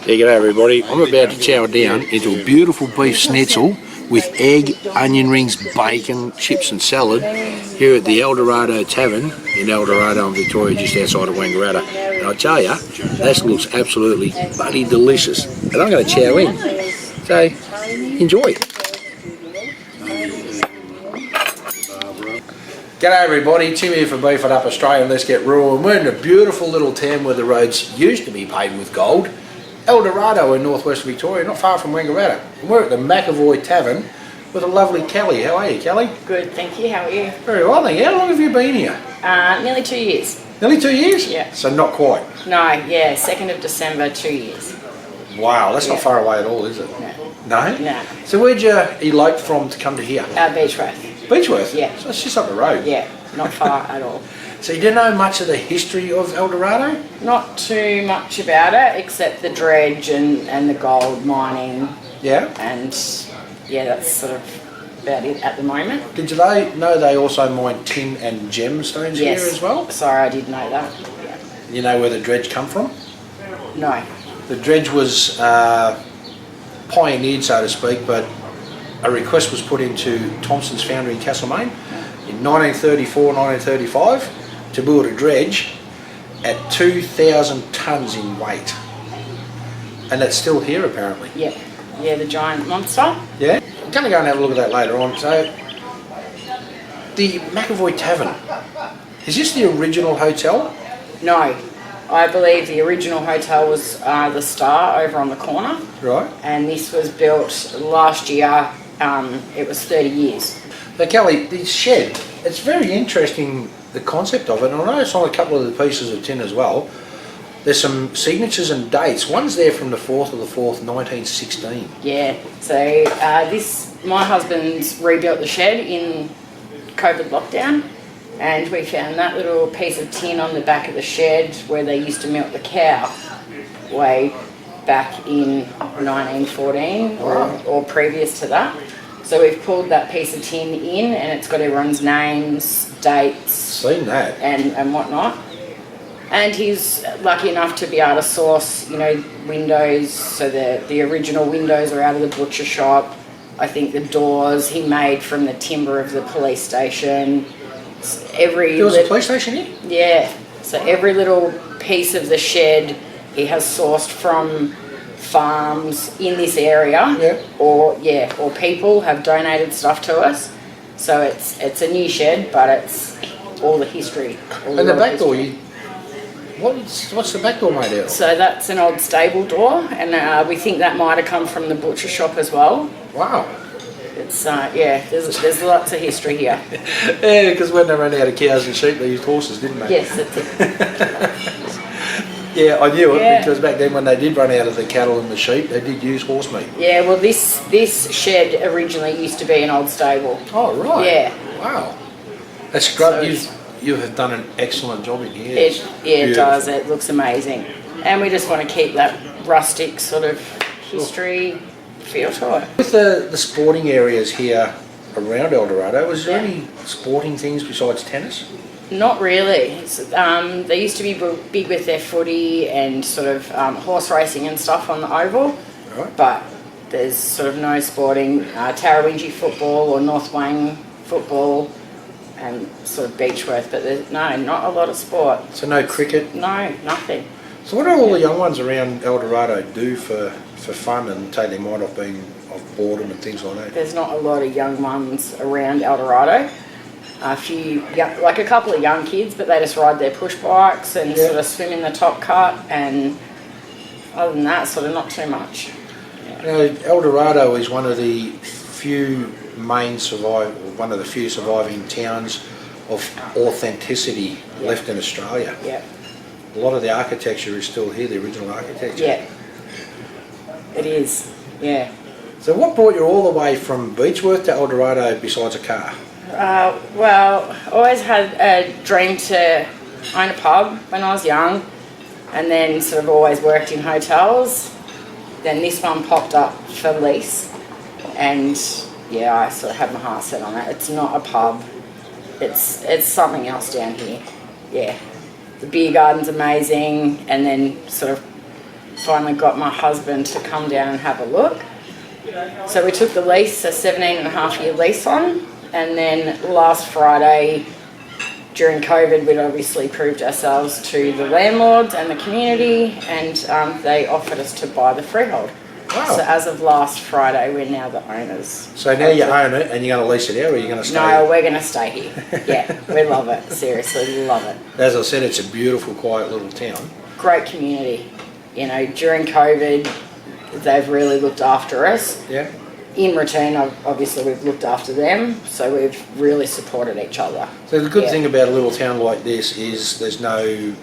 There you go, everybody. I'm about to chow down into a beautiful beef schnitzel with egg, onion rings, bacon, chips and salad here at the Eldorado Tavern in Eldorado, Victoria, just outside of Wangaratta. And I tell you, this looks absolutely bloody delicious. And I'm going to chow in. So, enjoy. G'day everybody, Tim here for Beef It Up Australia and Let's Get Rural. And we're in a beautiful little town where the roads used to be paved with gold. Eldorado in northwest Victoria, not far from Wangaratta. And we're at the McAvoy Tavern with a lovely Kelly. How are you, Kelly? Good, thank you. How are you? Very well, thank you. How long have you been here? Nearly 2 years. Nearly 2 years? Yeah. So not quite? No, yeah, 2nd of December, 2 years. Wow, that's not far away at all, is it? No. No? No. So where'd you elope from to come to here? Beechworth. Beechworth? Yeah. So it's just up the road? Yeah, not far at all. So you don't know much of the history of Eldorado? Not too much about it, except the dredge and the gold mining. Yeah. And yeah, that's sort of about it at the moment. Did you know they also mine tin and gemstones here as well? Sorry, I did know that. Yeah. You know where the dredge come from? No. The dredge was pioneered, so to speak, but a request was put into Thompson's foundry in Castlemaine in 1934, 1935 to build a dredge at 2,000 tonnes in weight. And it's still here apparently. Yeah. Yeah, the giant monster. Yeah. I'm going to go and have a look at that later on. So, the McAvoy Tavern, is this the original hotel? No. I believe the original hotel was the Star over on the corner. Right. And this was built last year. It was 30 years. Now Kelly, the shed, it's very interesting, the concept of it. And I noticed on a couple of the pieces of tin as well, there's some signatures and dates. One's there from the 4th of the 4th, 1916. Yeah, so my husband's rebuilt the shed in COVID lockdown. And we found that little piece of tin on the back of the shed where they used to milk the cow way back in 1914 or previous to that. So we've pulled that piece of tin in and it's got everyone's names, dates, seen that, and whatnot. And he's lucky enough to be able to source, windows. So the original windows are out of the butcher shop. I think the doors he made from the timber of the police station. There was a police station here? Yeah. So every little piece of the shed he has sourced from farms in this area, or people have donated stuff to us. So it's a new shed, but it's all the history. And the back door, what's the back door made out of? So that's an old stable door, and we think that might have come from the butcher shop as well. Wow. It's there's lots of history here. Yeah, because when they ran out of cows and sheep, they used horses, didn't they? Yes, that's it. Yeah, I knew it because back then when they did run out of the cattle and the sheep, they did use horse meat. Yeah, well this shed originally used to be an old stable. Oh right. Yeah. Wow. That's great. So you have done an excellent job in here. It does. It looks amazing, and we just want to keep that rustic sort of history feel to it. With the sporting areas here around Eldorado, was there any sporting things besides tennis? Not really. They used to be big with their footy and sort of horse racing and stuff on the oval, but there's sort of no sporting. Tarrawingi football or North Wang football and sort of Beechworth, but there's not a lot of sport. So no cricket? No, nothing. So what do all the young ones around Eldorado do for fun and take their mind off being of boredom and things like that? There's not a lot of young ones around Eldorado. A couple of young kids, but they just ride their push bikes and sort of swim in the top cut, and other than that, sort of not too much. Yeah. Eldorado is one of the few surviving towns of authenticity left in Australia. Yeah. A lot of the architecture is still here, the original architecture. Yeah. It is. Yeah. So what brought you all the way from Beechworth to Eldorado besides a car? Well, I always had a dream to own a pub when I was young, and then sort of always worked in hotels. Then this one popped up for lease, and I sort of had my heart set on it. It's not a pub, it's something else down here. Yeah, the beer garden's amazing, and then sort of finally got my husband to come down and have a look. So we took the lease, a 17.5-year lease on, and then last Friday, during COVID, we'd obviously proved ourselves to the landlords and the community, and they offered us to buy the freehold. Wow. So as of last Friday, we're now the owners. So now you own it and you're going to lease it out, or you're going to stay? No, we're going to stay here. Yeah, we love it. Seriously, love it. As I said, it's a beautiful, quiet little town. Great community. You know, during COVID, they've really looked after us. Yeah. In return, obviously, we've looked after them, so we've really supported each other. So the good thing about a little town like this is there's no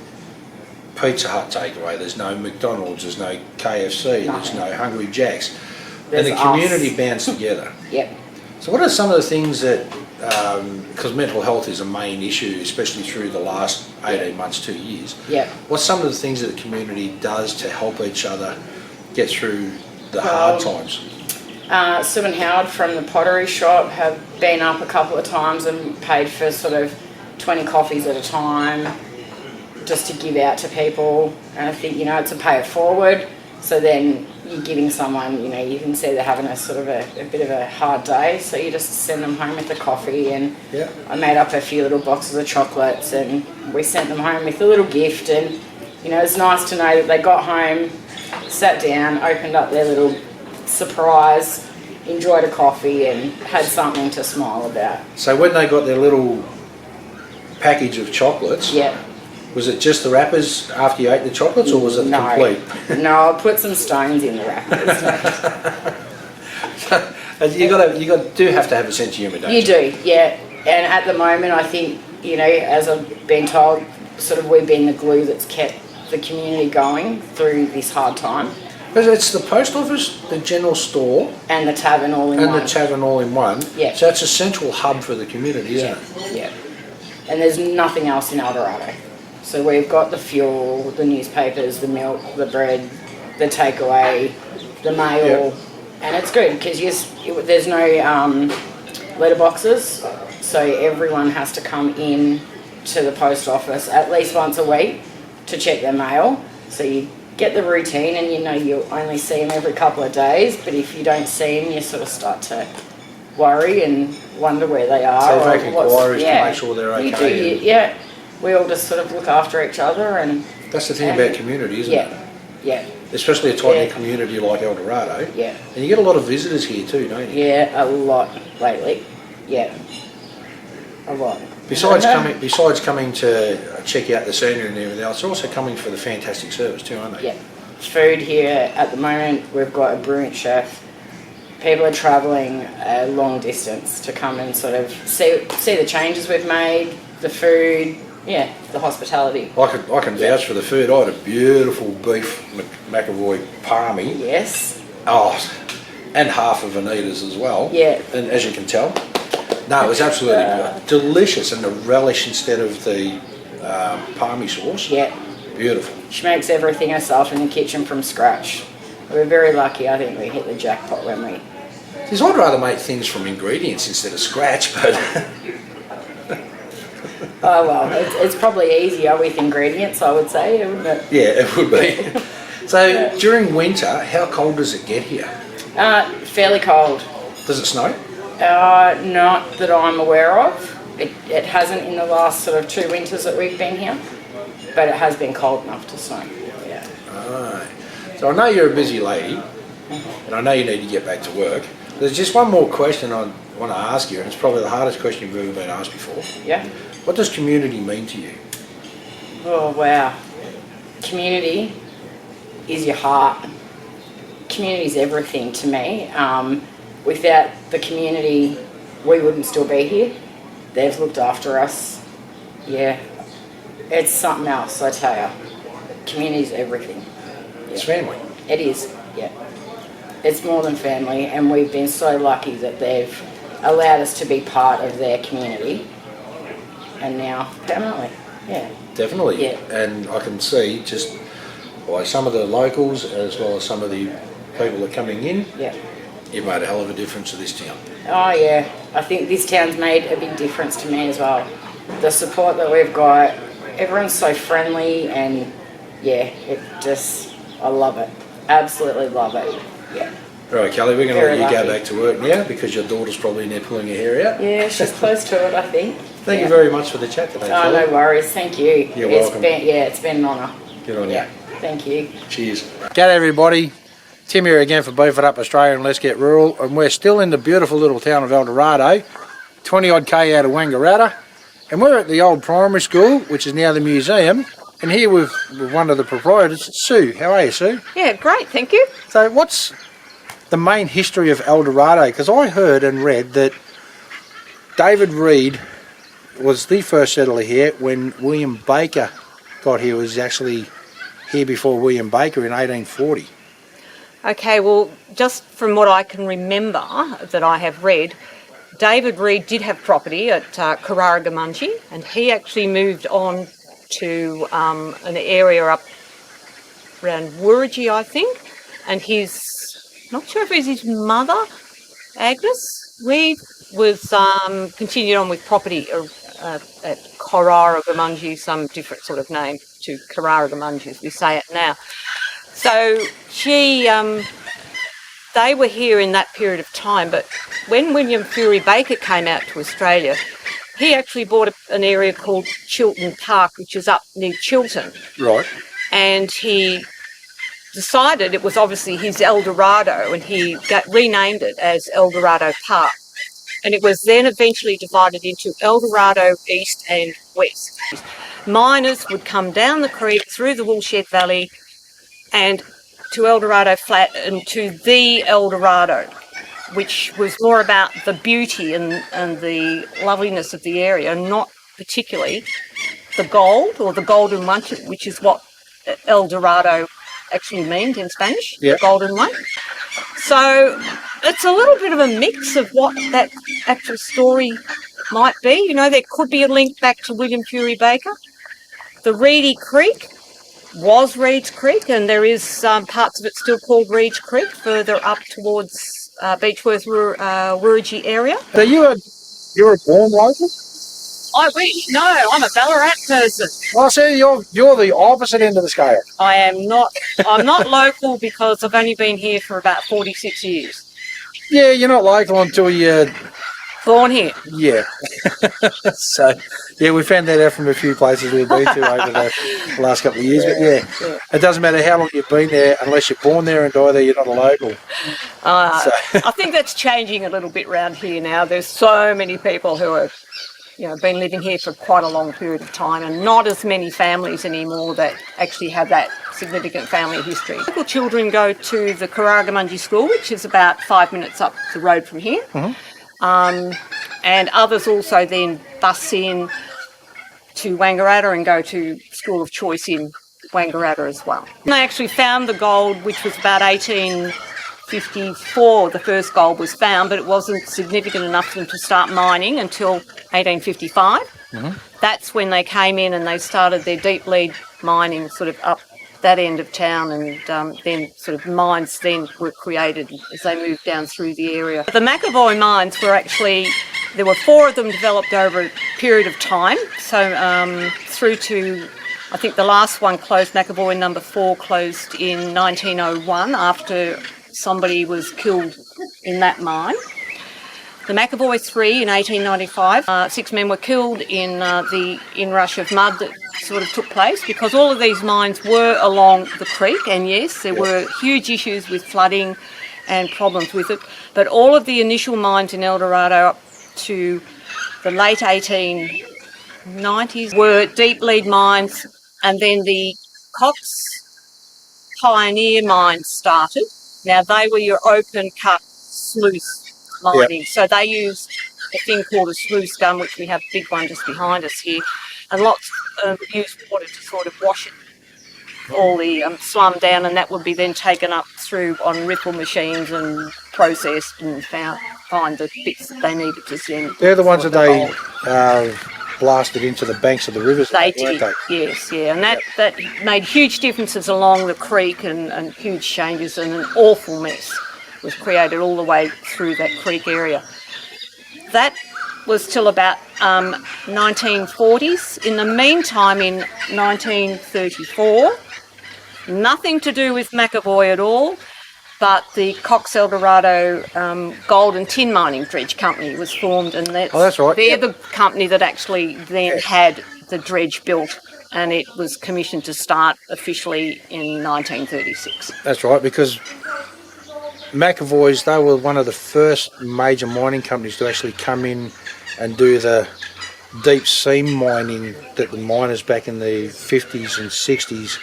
Pizza Hut takeaway, there's no McDonald's, there's no KFC, there's no Hungry Jack's. There's and the community bands together. Yep. So what are some of the things that, because mental health is a main issue, especially through the last 18 months, 2 years. Yep. What's some of the things that the community does to help each other get through the hard times? Sue and Howard from the pottery shop have been up a couple of times and paid for sort of 20 coffees at a time just to give out to people. And I think, you know, it's a pay it forward. So then you're giving someone, you know, you can see they're having a sort of a bit of a hard day. So you just send them home with the coffee. And I made up a few little boxes of chocolates and we sent them home with a little gift. And, you know, it's nice to know that they got home, sat down, opened up their little surprise, enjoyed a coffee and had something to smile about. So when they got their little package of chocolates, was it just the wrappers after you ate the chocolates, or was it complete? No, I put some stones in the wrappers. do have to have a sense of humour, don't you? You do, yeah. And at the moment, I think, you know, as I've been told, sort of we've been the glue that's kept the community going through this hard time. Because it's the post office, the general store, and the tavern all in one. And the tavern all in one. Yeah. So it's a central hub for the community, isn't it? Yeah. And there's nothing else in Eldorado. So we've got the fuel, the newspapers, the milk, the bread, the takeaway, the mail, and it's good because there's no letterboxes, so everyone has to come in to the post office at least once a week to check their mail. So you get the routine, and you know you'll only see them every couple of days, but if you don't see them, you sort of start to worry and wonder where they are. So make inquiries to make sure they're okay. Yeah. We all just sort of look after each other, and that's the thing about community, isn't it? Yeah. Especially a tight-knit community like Eldorado. Yeah. And you get a lot of visitors here too, don't you? Yeah, a lot lately. Yeah. A lot. Besides coming to check out the scenery and everything else, they're also coming for the fantastic service too, aren't they? Yeah. Food here at the moment, we've got a brilliant chef. People are travelling a long distance to come and sort of see the changes we've made, the food, the hospitality. I can vouch for the food. I had a beautiful beef McAvoy palmy. Yes. Oh, and half of Anita's as well. Yeah. And as you can tell, no, it was absolutely delicious, and the relish instead of the palmy sauce. Yeah. Beautiful. She makes everything herself in the kitchen from scratch. We're very lucky. I think we hit the jackpot when we... I'd rather make things from ingredients instead of scratch, but... Oh well, it's probably easier with ingredients, I would say, wouldn't it? Yeah, it would be. So during winter, how cold does it get here? Fairly cold. Does it snow? Not that I'm aware of. It hasn't in the last sort of 2 winters that we've been here, but it has been cold enough to snow. Yeah. Alright. So I know you're a busy lady, and I know you need to get back to work. There's just one more question I want to ask you, and it's probably the hardest question you've ever been asked before. Yeah. What does community mean to you? Oh wow. Community is your heart. Community is everything to me. Without the community, we wouldn't still be here. They've looked after us. Yeah. It's something else, I tell you. Community is everything. Yeah. It's family. It is, yeah. It's more than family, and we've been so lucky that they've allowed us to be part of their community. And now, permanently, yeah. Definitely, yeah. And I can see just by some of the locals as well as some of the people that are coming in, you've made a hell of a difference to this town. Oh yeah, I think this town's made a big difference to me as well. The support that we've got, everyone's so friendly, and yeah, I love it. Absolutely love it. Yeah. Right, Kelly, we're going to let you Very go lucky. back to work now because your daughter's probably in there pulling your hair out. Yeah, she's close to it, I think. Thank you very much for the chat today, Oh, Kelly. no worries. Thank you. You're welcome. It's been an honour. Good on Yeah. you. Thank you. Cheers. G'day everybody. Tim here again for Beef It Up Australia and Let's Get Rural. And we're still in the beautiful little town of Eldorado, 20 odd K out of Wangaratta. And we're at the old primary school, which is now the museum. And here with one of the proprietors, Sue. How are you, Sue? Yeah, great, thank you. So what's the main history of Eldorado? Because I heard and read that David Reed was the first settler here when William Baker got here. Was actually here before William Baker in 1840. Okay, well, just from what I can remember that I have read, David Reed did have property at Carraragumunji, and he actually moved on to an area up around Wurrigi, I think, and not sure if it was his mother, Agnes Reed, was continued on with property at Carraragumunji, some different sort of name to Carraragumunji as we say it now. So they were here in that period of time, but when William Fury Baker came out to Australia, he actually bought an area called Chiltern Park, which is up near Chiltern. Right. And he decided it was obviously his Eldorado, and he renamed it as Eldorado Park. And it was then eventually divided into Eldorado East and West. Miners would come down the creek through the Woolshed Valley and to Eldorado Flat and to the Eldorado, which was more about the beauty and the loveliness of the area, not particularly the gold or the golden one, which is what Eldorado actually means in Spanish, Yep. the golden one. So it's a little bit of a mix of what that actual story might be. You know, there could be a link back to William Fury Baker. The Reedy Creek was Reed's Creek, and there is parts of it still called Reed's Creek further up towards Beechworth, Wurrigi area. So you're a born local? I wish. No, I'm a Ballarat person. Well, see, you're the opposite end of the scale. I am not. I'm not local because I've only been here for about 46 years. Yeah, you're not local until you're... Born here. Yeah. So, yeah, we found that out from a few places we've been to over the last couple of years. But yeah, it doesn't matter how long you've been there, unless you're born there and die there, you're not a local. I think that's changing a little bit around here now. There's so many people who have, been living here for quite a long period of time, and not as many families anymore that actually have that significant family history. Local children go to the Carraragumunji School, which is about 5 minutes up the road from here. Mm-hmm. And others also then bus in to Wangaratta and go to school of choice in Wangaratta as well. And they actually found the gold, which was about 1854. The first gold was found, but it wasn't significant enough for them to start mining until 1855. Mm-hmm. That's when they came in and they started their deep lead mining sort of up that end of town, and then sort of mines then were created as they moved down through the area. The McAvoy mines were actually, there were 4 of them developed over a period of time, so through to, I think the last one closed, McAvoy number 4 closed in 1901 after somebody was killed in that mine. The McAvoy 3 in 1895, 6 men were killed in the inrush of mud that sort of took place because all of these mines were along the creek, and yes, there were huge issues with flooding and problems with it, but all of the initial mines in Eldorado up to the late 1890s were deep lead mines, and then the Cox Pioneer mines started. Now they were your open cut sluice mining. Yep. So they used a thing called a sluice gun, which we have a big one just behind us here, and lots used water to sort of wash it, all the slum down, and that would be then taken up through on ripple machines and processed and find the bits that they needed to send. They're the ones that they blasted into the banks of the rivers. They did, yes, yeah, and that made huge differences along the creek and huge changes, and an awful mess was created all the way through that creek area. That was till about 1940s. In the meantime, in 1934, Nothing to do with McAvoy at all, but the Cox Eldorado Gold and Tin Mining Dredge Company was formed, and that's right. They're the company that actually then had the dredge built, and it was commissioned to start officially in 1936. That's right, because McAvoy's, they were one of the first major mining companies to actually come in and do the deep seam mining that the miners back in the 50s and 60s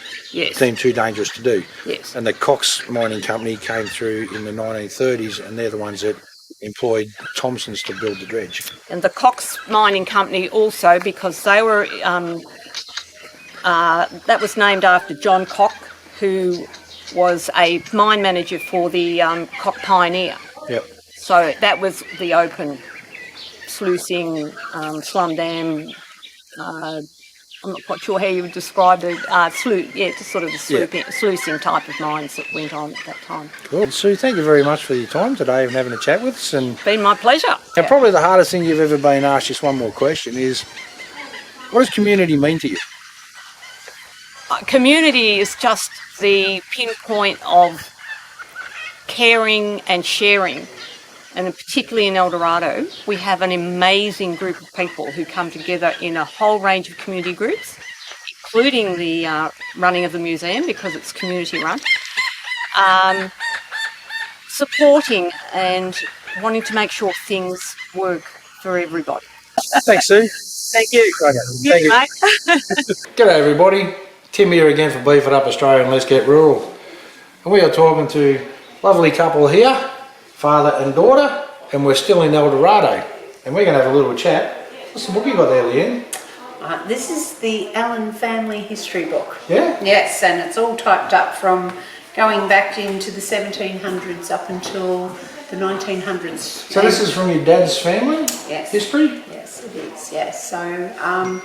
deemed too dangerous to do. Yes. And the Cox Mining Company came through in the 1930s, and they're the ones that employed Thompsons to build the dredge. And the Cox Mining Company also, because they were, that was named after John Cock, who was a mine manager for the Cock Pioneer. Yep. So that was the open sluicing, slum dam, I'm not quite sure how you would describe it, just sort of the sluicing type of mines that went on at that time. Cool. Sue, thank you very much for your time today and having a chat with us. And been my pleasure. And probably the hardest thing you've ever been asked, just one more question, is what does community mean to you? Community is just the pinpoint of caring and sharing. And particularly in Eldorado, we have an amazing group of people who come together in a whole range of community groups, including the running of the museum, because it's community run, supporting and wanting to make sure things work for everybody. Thanks, Sue. Thank you. Okay. Thank you. Mate. G'day everybody. Tim here again for Beef It Up Australia and Let's Get Rural. And we are talking to a lovely couple here, father and daughter, and we're still in Eldorado. And we're going to have a little chat. What's the book you got there, Leanne? This is the Allen family history book. Yeah? Yes, and it's all typed up from going back into the 1700s up until the 1900s. So this is from your dad's family? Yes. History? Yes, it is, yes. So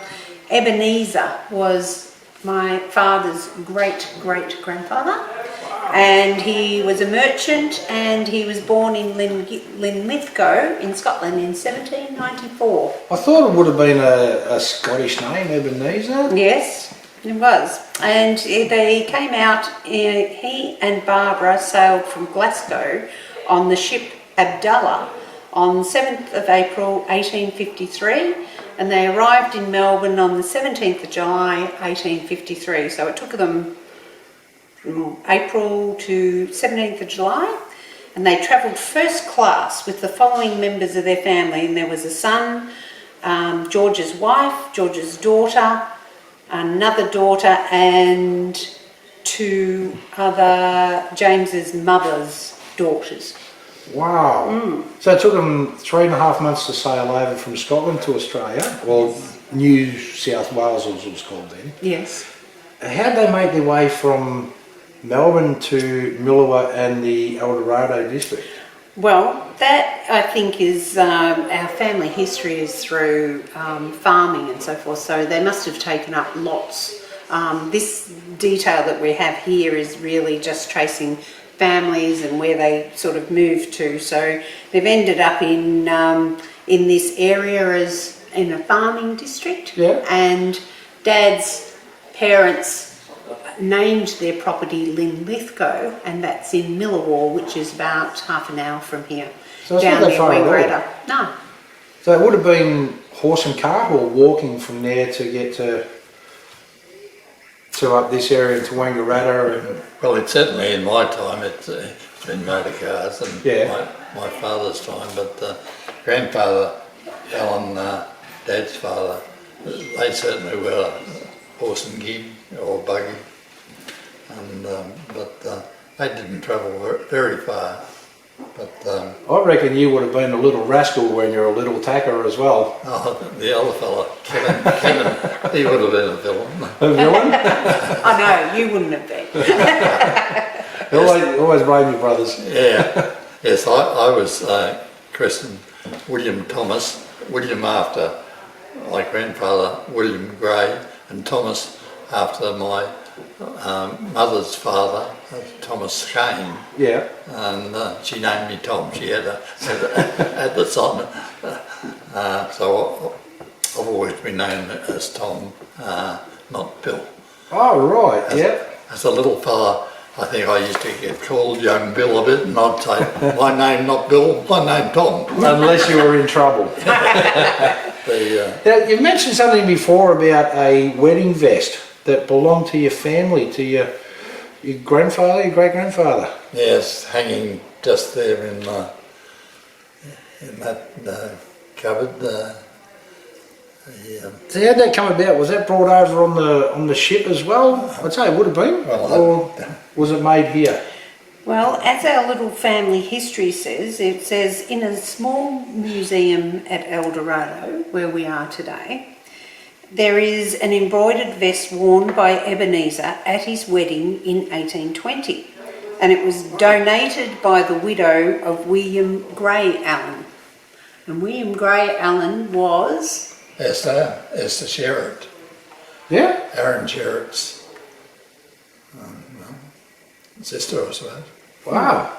Ebenezer was my father's great-great-grandfather, and he was a merchant, and he was born in Linlithgow in Scotland in 1794. I thought it would have been a Scottish name, Ebenezer. Yes, it was. And they came out, he and Barbara sailed from Glasgow on the ship Abdallah on 7th of April 1853, and they arrived in Melbourne on the 17th of July 1853. So it took them April to 17th of July, and they travelled first class with the following members of their family. And there was a son, George's wife, George's daughter, another daughter, and two other James's mother's daughters. Wow. So it took them 3.5 months to sail over from Scotland to Australia, or New South Wales as it was called then. Yes. How did they make their way from Melbourne to Millawa and the Eldorado district? Well, that I think is our family history is through farming and so forth, so they must have taken up lots. This detail that we have here is really just tracing families and where they sort of moved to. So they've ended up in this area as in a farming district. Yeah. And Dad's parents named their property Linlithgow, and that's in Millawa, which is about half an hour from here. So it's down not that far near at all. Dorado. No. So it would have been horse and cart or walking from there to get to up this area to Wangaratta and... Well, it's certainly in my time it's been motor cars and Yeah. my father's time, but grandfather, Alan, Dad's father, they certainly were horse and gig or buggy, and but they didn't travel very far. But I reckon you would have been a little rascal when you're a little tacker as well. the other fella, Kevin, he would have been a villain. A villain? I know, you wouldn't have been. always blame your brothers. Yeah, yes, I was christened William Thomas, William after my grandfather, William Gray, and Thomas after my mother's father, Thomas Kane. Yeah. And she named me Tom. She had the son. So I've always been known as Tom, not Bill. Oh, right, yeah. as a little fella, I think I used to get called Young Bill a bit, and I'd say, my name not Bill, my name Tom. Unless you were in trouble. Now, you mentioned something before about a wedding vest that belonged to your family, to your grandfather, your great-grandfather. Yes, hanging just there in that cupboard. So how'd that come about? Was that brought over on the ship as well? I'd say it would have been. Well, or was it made here? Well, as our little family history says, it says in a small museum at Eldorado, where we are today, there is an embroidered vest worn by Ebenezer at his wedding in 1820, and it was donated by the widow of William Gray Allen. And William Gray Allen was... Esther Sherritt, Yeah? Aaron Sherritt's sister, I suppose. Wow.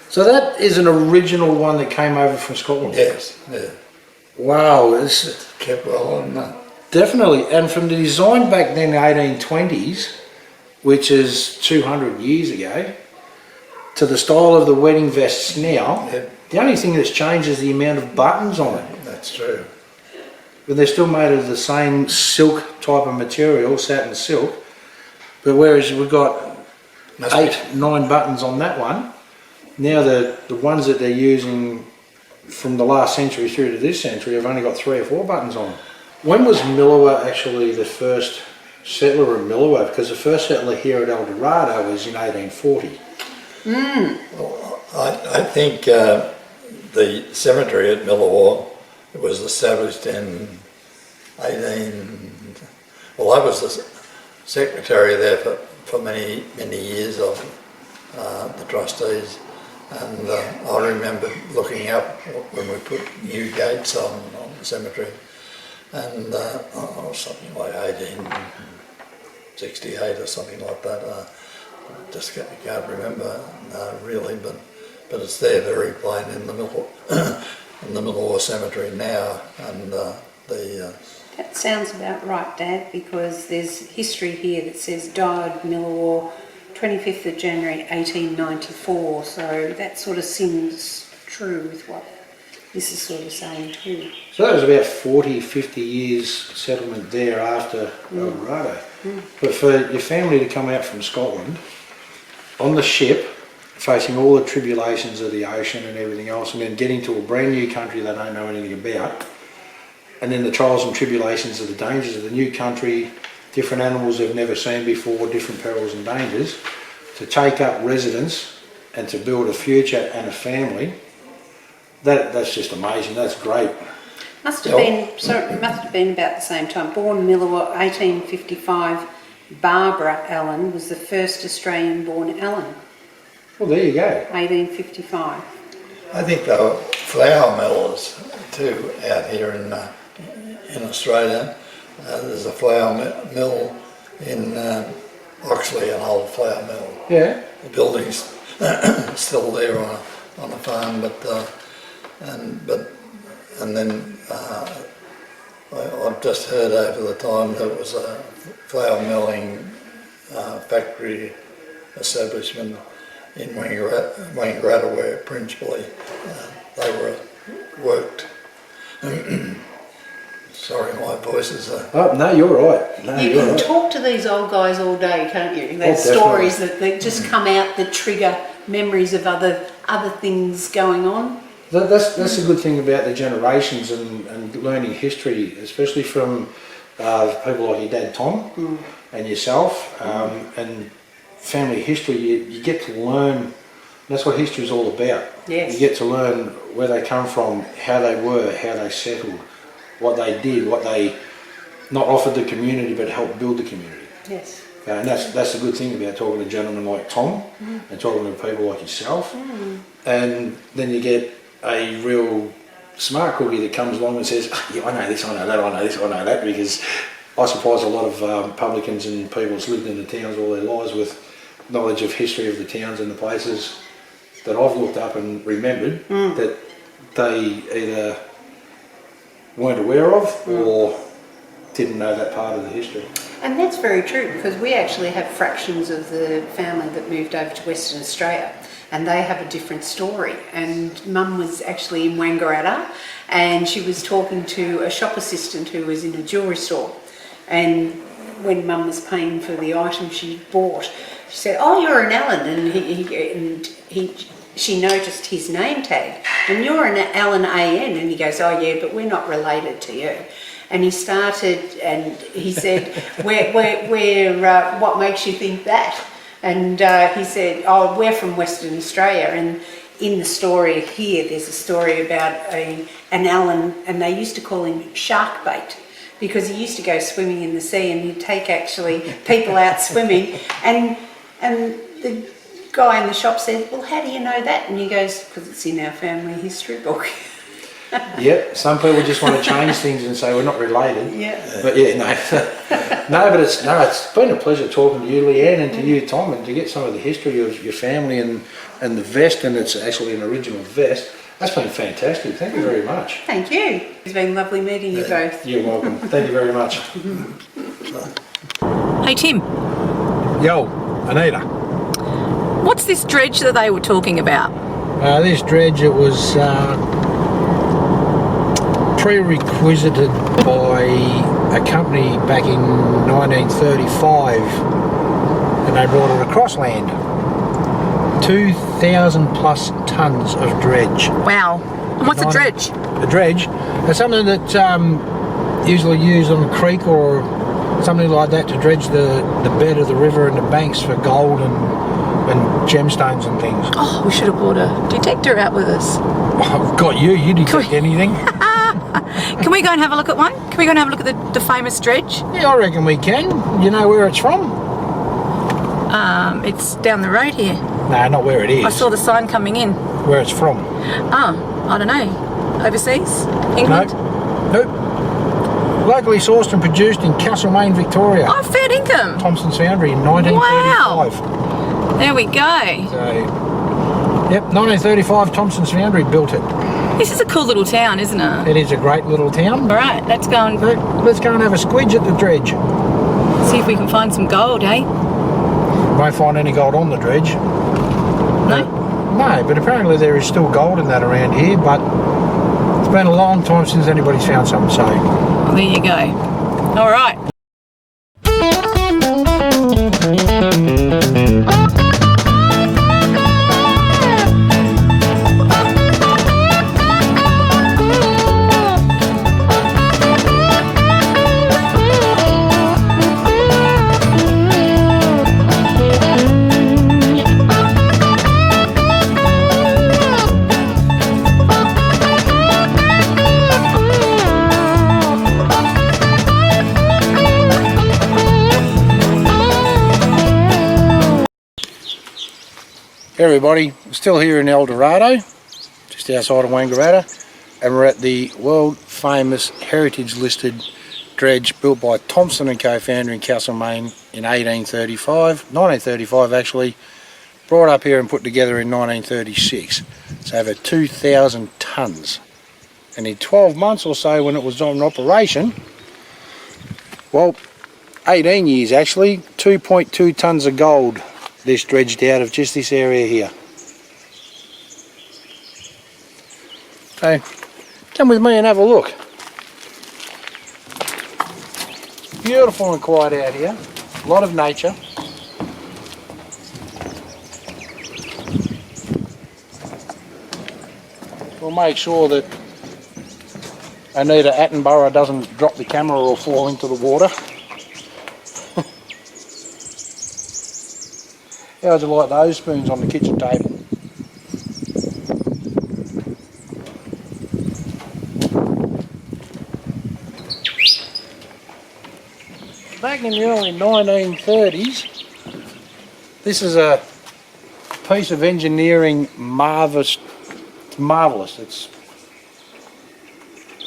So that is an original one that came over from Scotland? Yes, yeah. Wow. It's Kept well on that. definitely. And from the design back then, the 1820s, which is 200 years ago, to the style of the wedding vests now, Yep. the only thing that's changed is the amount of buttons on it. That's true. But they're still made of the same silk type of material, satin silk. But whereas we've got Must be- 9 buttons on that one, now the ones that they're using from the last century through to this century have only got 3 or 4 buttons on them. When was Millawa actually the first settler of Millawa? Because the first settler here at Eldorado was in 1840. I think the cemetery at Millawa was established in 18... Well, I was the secretary there for many years of the trustees, and I remember looking up when we put new gates on the cemetery, and something like 1868 or something like that. Just can't remember really, but it's there very plain in the middle in the Millawa Cemetery now, and That sounds about right, Dad, because there's history here that says died Millawa 25th of January 1894, so that sort of seems true with what this is sort of saying too. So that was about 40, 50 years settlement there after Eldorado. But for your family to come out from Scotland on the ship, facing all the tribulations of the ocean and everything else, and then getting to a brand new country they don't know anything about, and then the trials and tribulations of the dangers of the new country, different animals they've never seen before, different perils and dangers, to take up residence and to build a future and a family, that's just amazing. That's great. Must have been about the same time. Born Millawa 1855, Barbara Allen was the first Australian-born Allen. Well, there you go. 1855. I think there were flour millers too out here in Australia. There's a flour mill in Oxley, an old flour mill. Yeah. The building's still there on a farm, and then I've just heard over the time there was a flour milling factory establishment in Wangaratta where principally they were worked. Sorry, my voice is... Oh, no, you're right. No, You you're can right. talk to these old guys all day, can't you? There's definitely. stories that just come out that trigger memories of other things going on. That's the good thing about the generations and learning history, especially from people like your dad Tom and yourself, and family history. You get to learn. That's what history is all about. Yes. You get to learn where they come from, how they were, how they settled, what they did, what they not offered the community but helped build the community. Yes. And that's the good thing about talking to gentlemen like Tom and talking to people like yourself. And then you get a real smart cookie that comes along and says, yeah, I know this, I know that, I know this, I know that, because I suppose a lot of publicans and people that's lived in the towns all their lives with knowledge of history of the towns and the places that I've looked up and remembered that they either weren't aware of or didn't know that part of the history. And that's very true, because we actually have fractions of the family that moved over to Western Australia, and they have a different story. And Mum was actually in Wangaratta, and she was talking to a shop assistant who was in a jewellery store. And when Mum was paying for the item she bought, she said, "Oh, you're an Alan," and she noticed his name tag, "And you're an Alan AN," and he goes, "Oh yeah, but we're not related to you." And he started, and he said, what makes you think that? And he said, "Oh, we're from Western Australia." And in the story here, there's a story about an Alan, and they used to call him shark bait, because he used to go swimming in the sea, and he'd take actually people out swimming. And the guy in the shop said, "Well, how do you know that?" And he goes, "Because it's in our family history book." Yeah, some people just want to change things and say we're not related. Yeah. But yeah, no, but it's been a pleasure talking to you, Leanne, and to you, Tom, and to get some of the history of your family and the vest, and it's actually an original vest. That's been fantastic. Thank you very much. Thank you. It's been lovely meeting you both. You're welcome. Thank you very much. Hey Tim, Yo, Anita. what's this dredge that they were talking about? This dredge, it was prerequisited by a company back in 1935, and they brought it across land. 2,000 plus tonnes of dredge. Wow. And what's a dredge? A dredge is something that usually used on a creek or something like that to dredge the bed of the river and the banks for gold and gemstones and things. Oh, we should have brought a detector out with us. I've got you detect anything. Can we go and have a look at one? Can we go and have a look at the famous dredge? Yeah, I reckon we can. You know where it's from? It's down the road here. No, not where it is. I saw the sign coming in. Where it's from. Oh, I don't know. Overseas? England? Nope. Locally sourced and produced in Castlemaine, Victoria. Oh, fair income. Thompson's Foundry in 1935. Wow. There we go. So, yep, 1935 Thompson's Foundry built it. This is a cool little town, isn't it? It is a great little town. All right, let's go and Let's go and have a squidge at the dredge. see if we can find some gold, eh? Won't find any gold on the dredge. No? No, but apparently there is still gold in that around here, but it's been a long time since anybody's found something, so. Well, there you go. All right. Hey everybody, we're still here in Eldorado, just outside of Wangaratta, and we're at the world famous heritage listed dredge built by Thompson and Co founder in Castlemaine in 1935 actually, brought up here and put together in 1936. It's over 2,000 tonnes, and in 12 months or so when it was on operation, well, 18 years actually, 2.2 tonnes of gold this dredged out of just this area here. So come with me and have a look. Beautiful and quiet out here, a lot of nature. We'll make sure that Anita Attenborough doesn't drop the camera or fall into the water. How'd you like those spoons on the kitchen table? Back in the early 1930s, this is a piece of engineering marvellous. It's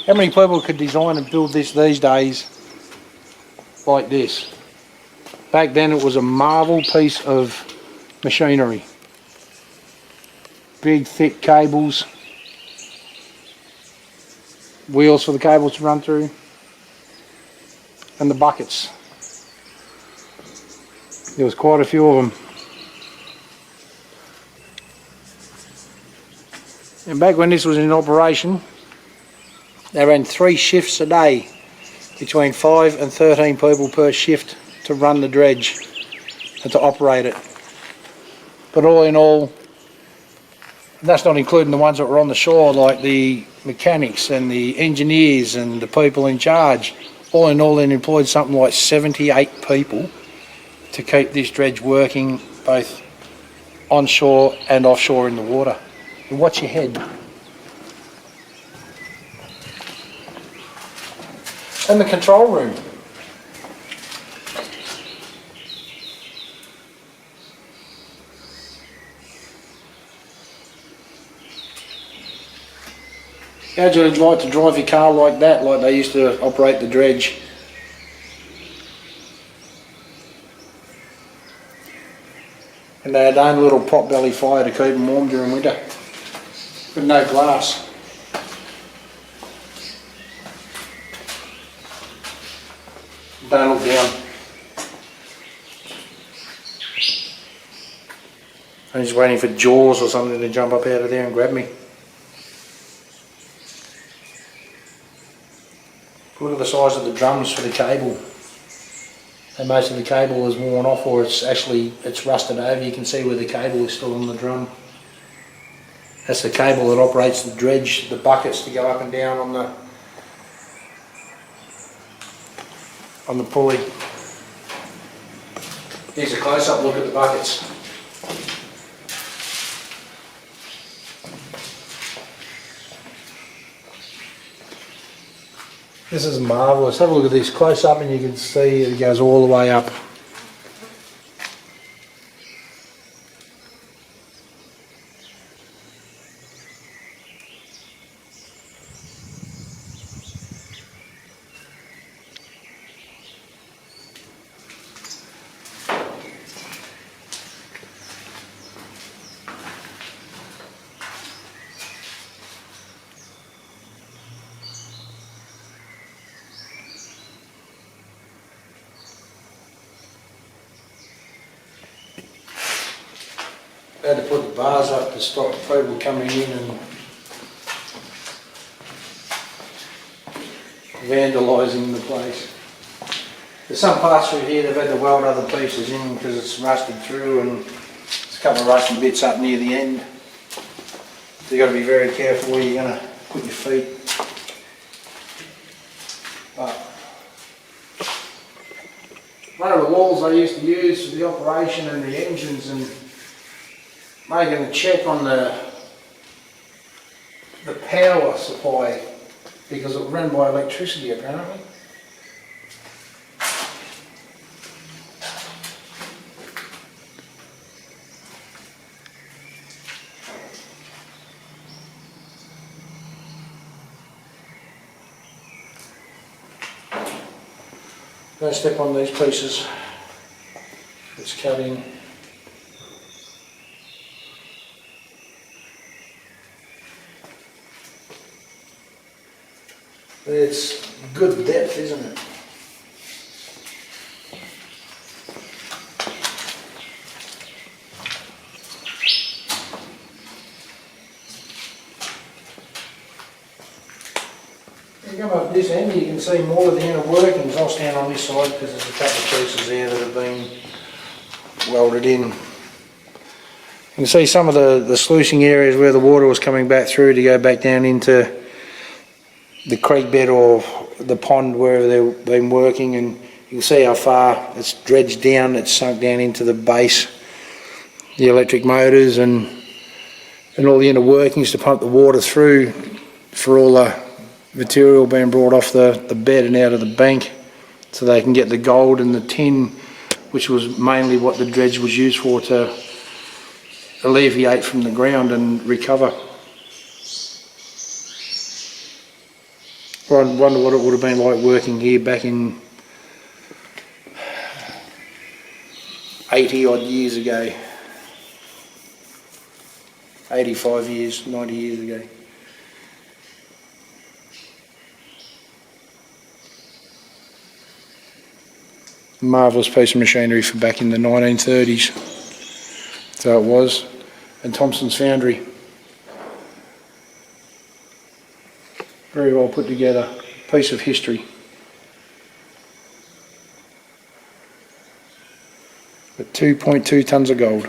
how many people could design and build this these days like this? Back then it was a marvel piece of machinery. Big thick cables, wheels for the cables to run through. and the buckets. There was quite a few of them. And back when this was in operation, they ran 3 shifts a day, between 5 and 13 people per shift to run the dredge and to operate it. But all in all, that's not including the ones that were on the shore, like the mechanics and the engineers and the people in charge. All in all, they employed something like 78 people to keep this dredge working both onshore and offshore in the water. And watch your head. And the control room. How'd you like to drive your car like that, like they used to operate the dredge? And they had their own little pot-belly fire to keep them warm during winter, with no glass. Don't look down. I'm just waiting for Jaws or something to jump up out of there and grab me. Look at the size of the drums for the cable. And most of the cable is worn off, or it's rusted over. You can see where the cable is still on the drum. That's the cable that operates the dredge, the buckets to go up and down on the pulley. Here's a close-up look at the buckets. This is marvellous. Have a look at this close up and you can see it goes all the way up. They had to put the bars up to stop people coming in and vandalising the place. There's some parts through here they've had to weld other pieces in because it's rusted through, and there's a couple of rusty bits up near the end. So you've got to be very careful where you're going to put your feet. But one of the walls I used to use for the operation and the engines, and making a check on the power supply, because it ran by electricity apparently. Don't step on these pieces. It's cut in. It's good depth, isn't it? You come up this end, you can see more of the inner workings. I'll stand on this side because there's a couple of pieces there that have been welded in. You can see some of the sluicing areas where the water was coming back through to go back down into the creek bed or the pond wherever they've been working, and you can see how far it's dredged down. It's sunk down into the base, the electric motors and all the inner workings to pump the water through for all the material being brought off the bed and out of the bank, so they can get the gold and the tin, which was mainly what the dredge was used for, to alleviate from the ground and recover. I wonder what it would have been like working here back in 80 odd years ago, 85 years, 90 years ago. Marvellous piece of machinery for back in the 1930s. So it was. And Thompson's Foundry. Very well put together. Piece of history. With 2.2 tonnes of gold.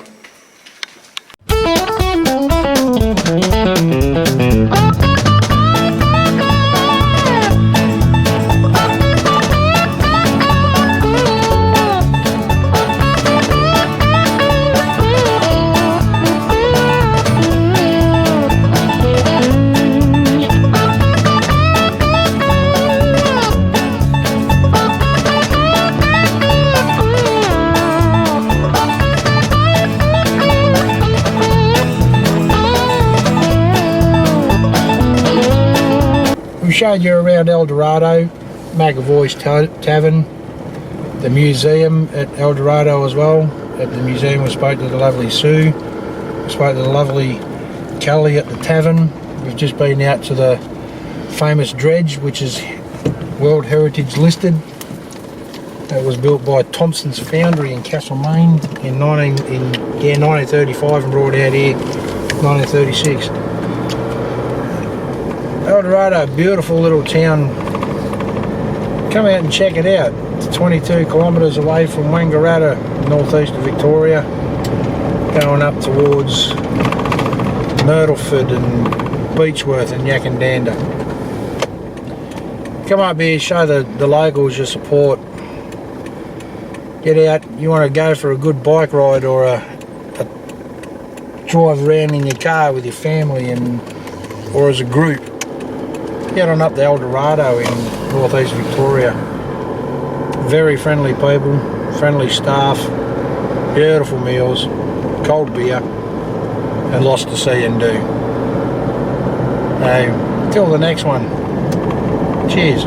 We showed you around Eldorado, McAvoy's Tavern, the museum at Eldorado as well. At the museum we spoke to the lovely Sue, we spoke to the lovely Kelly at the Tavern. We've just been out to the famous dredge, which is World Heritage listed. It was built by Thompson's Foundry in Castlemaine in 1935 and brought out here 1936. Eldorado, beautiful little town. Come out and check it out. It's 22 kilometres away from Wangaratta, northeast of Victoria, going up towards Myrtleford and Beechworth and Yakandanda. Come up here, show the locals your support. Get out, you want to go for a good bike ride or a drive around in your car with your family or as a group. Get on up to Eldorado in northeast Victoria. Very friendly people, friendly staff, beautiful meals, cold beer, and lots to see and do. Till the next one. Cheers.